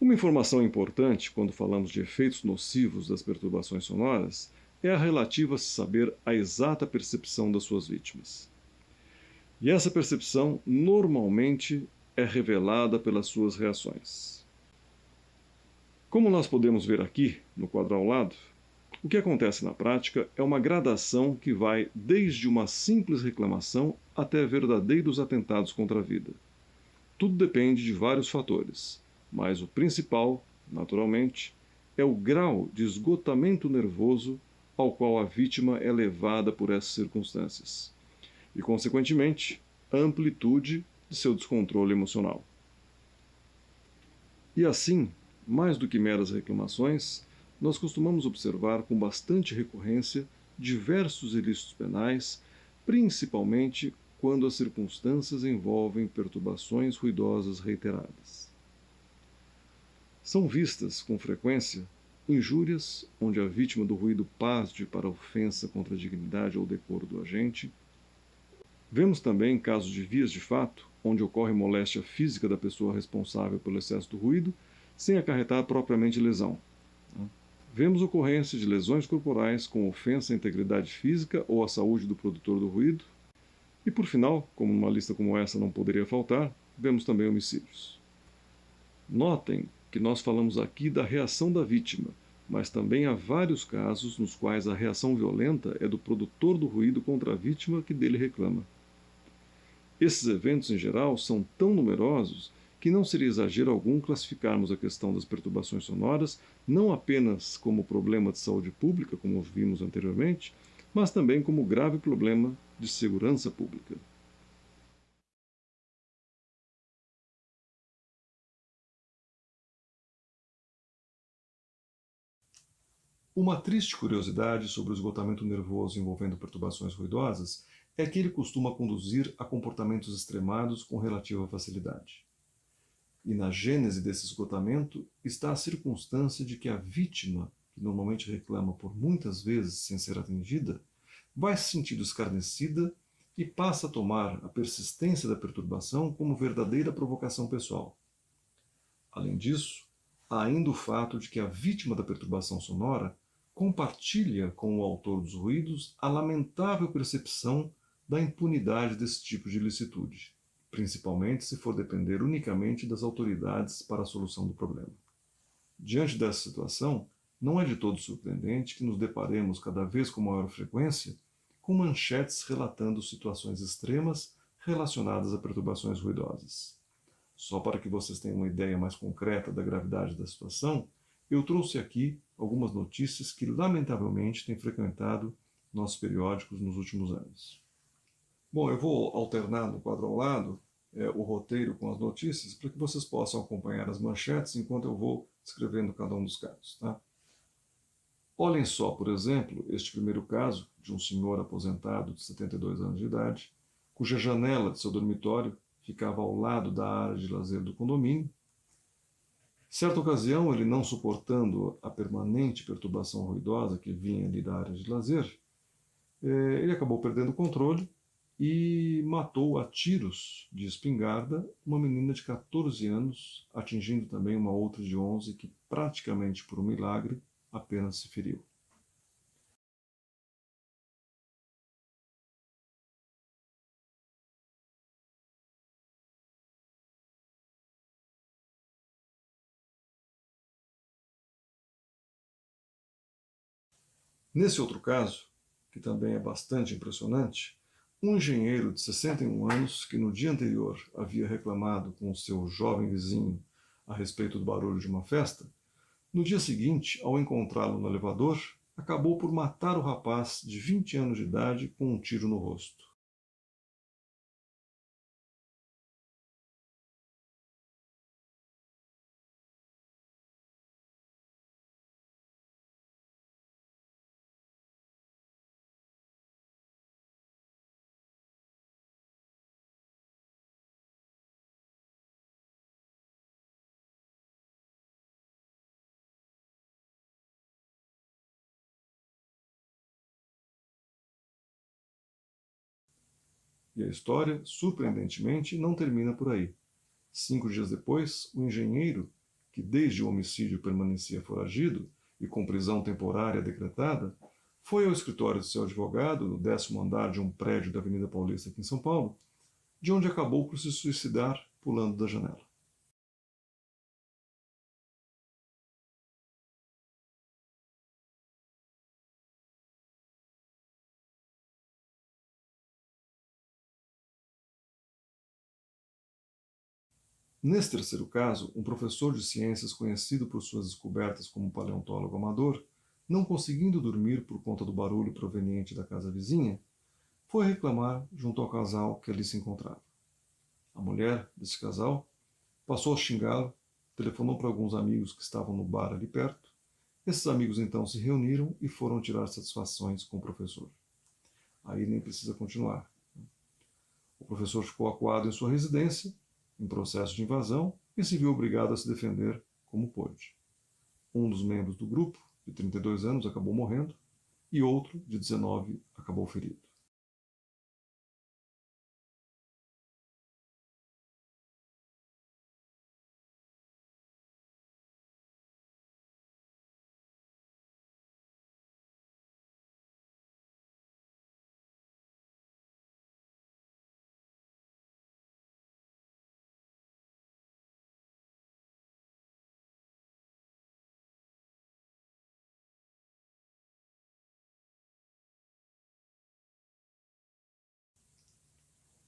Uma informação importante quando falamos de efeitos nocivos das perturbações sonoras é a relativa a se saber a exata percepção das suas vítimas. E essa percepção normalmente é revelada pelas suas reações. Como nós podemos ver aqui, no quadro ao lado, o que acontece na prática é uma gradação que vai desde uma simples reclamação até verdadeiros atentados contra a vida. Tudo depende de vários fatores, mas o principal, naturalmente, é o grau de esgotamento nervoso ao qual a vítima é levada por essas circunstâncias e, consequentemente, a amplitude de seu descontrole emocional. E assim, mais do que meras reclamações, nós costumamos observar com bastante recorrência diversos ilícitos penais, principalmente quando as circunstâncias envolvem perturbações ruidosas reiteradas. São vistas, com frequência, injúrias onde a vítima do ruído parte para ofensa contra a dignidade ou decoro do agente. Vemos também casos de vias de fato, onde ocorre moléstia física da pessoa responsável pelo excesso do ruído, sem acarretar propriamente lesão. Vemos ocorrência de lesões corporais com ofensa à integridade física ou à saúde do produtor do ruído. E por final, como numa lista como essa não poderia faltar, vemos também homicídios. Notem que nós falamos aqui da reação da vítima, mas também há vários casos nos quais a reação violenta é do produtor do ruído contra a vítima que dele reclama. Esses eventos, em geral, são tão numerosos que não seria exagero algum classificarmos a questão das perturbações sonoras não apenas como problema de saúde pública, como vimos anteriormente, mas também como grave problema de segurança pública. Uma triste curiosidade sobre o esgotamento nervoso envolvendo perturbações ruidosas é que ele costuma conduzir a comportamentos extremados com relativa facilidade. E na gênese desse esgotamento está a circunstância de que a vítima, que normalmente reclama por muitas vezes sem ser atendida, vai se sentindo escarnecida e passa a tomar a persistência da perturbação como verdadeira provocação pessoal. Além disso, há ainda o fato de que a vítima da perturbação sonora compartilha com o autor dos ruídos a lamentável percepção da impunidade desse tipo de ilicitude, principalmente se for depender unicamente das autoridades para a solução do problema. Diante dessa situação, não é de todo surpreendente que nos deparemos cada vez com maior frequência com manchetes relatando situações extremas relacionadas a perturbações ruidosas. Só para que vocês tenham uma ideia mais concreta da gravidade da situação, eu trouxe aqui algumas notícias que lamentavelmente têm frequentado nossos periódicos nos últimos anos. Bom, eu vou alternar no quadro ao lado o roteiro com as notícias para que vocês possam acompanhar as manchetes enquanto eu vou escrevendo cada um dos casos. Tá? Olhem só, por exemplo, este primeiro caso de um senhor aposentado de 72 anos de idade, cuja janela de seu dormitório ficava ao lado da área de lazer do condomínio. Certa ocasião, ele não suportando a permanente perturbação ruidosa que vinha ali da área de lazer, ele acabou perdendo o controle e matou a tiros de espingarda uma menina de 14 anos, atingindo também uma outra de 11 que praticamente por um milagre apenas se feriu. Nesse outro caso, que também é bastante impressionante, um engenheiro de 61 anos, que no dia anterior havia reclamado com o seu jovem vizinho a respeito do barulho de uma festa, no dia seguinte, ao encontrá-lo no elevador, acabou por matar o rapaz de 20 anos de idade com um tiro no rosto. E a história, surpreendentemente, não termina por aí. 5 dias depois, o engenheiro, que que desde o homicídio permanecia foragido e com prisão temporária decretada, foi ao escritório de seu advogado, no 10º andar de um prédio da Avenida Paulista aqui em São Paulo, de onde acabou por se suicidar pulando da janela. Nesse terceiro caso, um professor de ciências conhecido por suas descobertas como paleontólogo amador, não conseguindo dormir por conta do barulho proveniente da casa vizinha, foi reclamar junto ao casal que ali se encontrava. A mulher desse casal passou a xingá-lo, telefonou para alguns amigos que estavam no bar ali perto. Esses amigos então se reuniram e foram tirar satisfações com o professor. Aí nem precisa continuar. O professor ficou acuado em sua residência, em processo de invasão, e se viu obrigado a se defender como pôde. Um dos membros do grupo, de 32 anos, acabou morrendo, e outro, de 19, acabou ferido.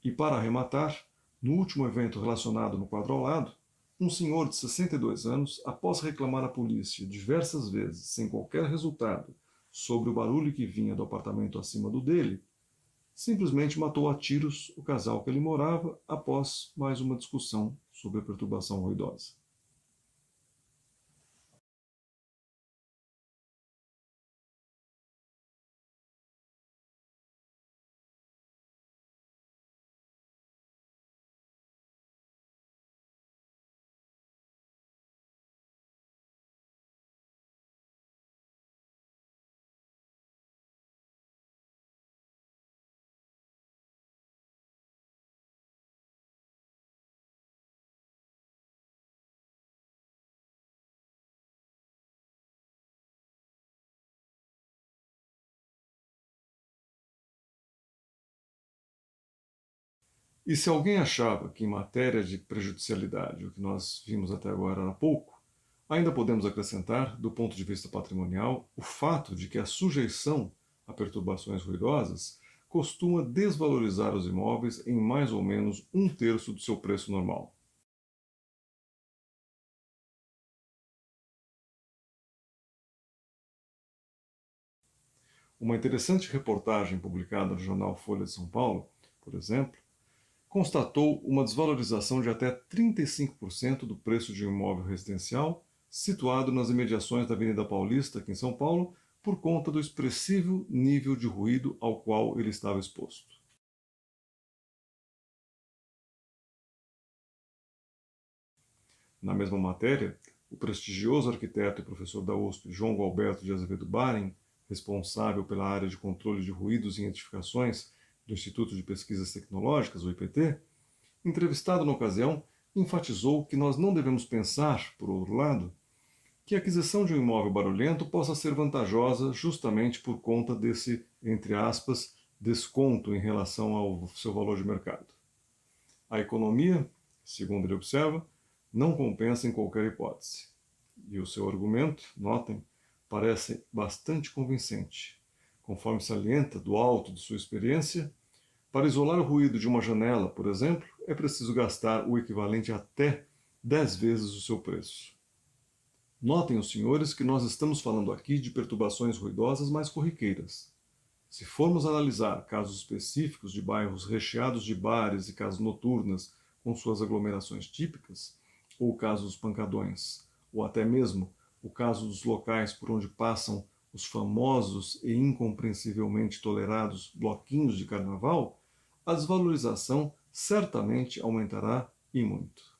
E para arrematar, no último evento relacionado no quadro ao lado, um senhor de 62 anos, após reclamar à polícia diversas vezes, sem qualquer resultado, sobre o barulho que vinha do apartamento acima do dele, simplesmente matou a tiros o casal que ele morava após mais uma discussão sobre a perturbação ruidosa. E se alguém achava que em matéria de prejudicialidade o que nós vimos até agora era pouco, ainda podemos acrescentar, do ponto de vista patrimonial, o fato de que a sujeição a perturbações ruidosas costuma desvalorizar os imóveis em mais ou menos um terço do seu preço normal. Uma interessante reportagem publicada no jornal Folha de São Paulo, por exemplo, constatou uma desvalorização de até 35% do preço de um imóvel residencial situado nas imediações da Avenida Paulista, aqui em São Paulo, por conta do expressivo nível de ruído ao qual ele estava exposto. Na mesma matéria, o prestigioso arquiteto e professor da USP, João Gualberto de Azevedo Baren, responsável pela área de controle de ruídos em edificações do Instituto de Pesquisas Tecnológicas, o IPT, entrevistado na ocasião, enfatizou que nós não devemos pensar, por outro lado, que a aquisição de um imóvel barulhento possa ser vantajosa justamente por conta desse, entre aspas, desconto em relação ao seu valor de mercado. A economia, segundo ele observa, não compensa em qualquer hipótese. E o seu argumento, notem, parece bastante convincente. Conforme salienta do alto de sua experiência, para isolar o ruído de uma janela, por exemplo, é preciso gastar o equivalente a até 10 vezes o seu preço. Notem os senhores que nós estamos falando aqui de perturbações ruidosas mais corriqueiras. Se formos analisar casos específicos de bairros recheados de bares e casas noturnas com suas aglomerações típicas, ou o caso dos pancadões, ou até mesmo o caso dos locais por onde passam os famosos e incompreensivelmente tolerados bloquinhos de carnaval, a desvalorização certamente aumentará e muito.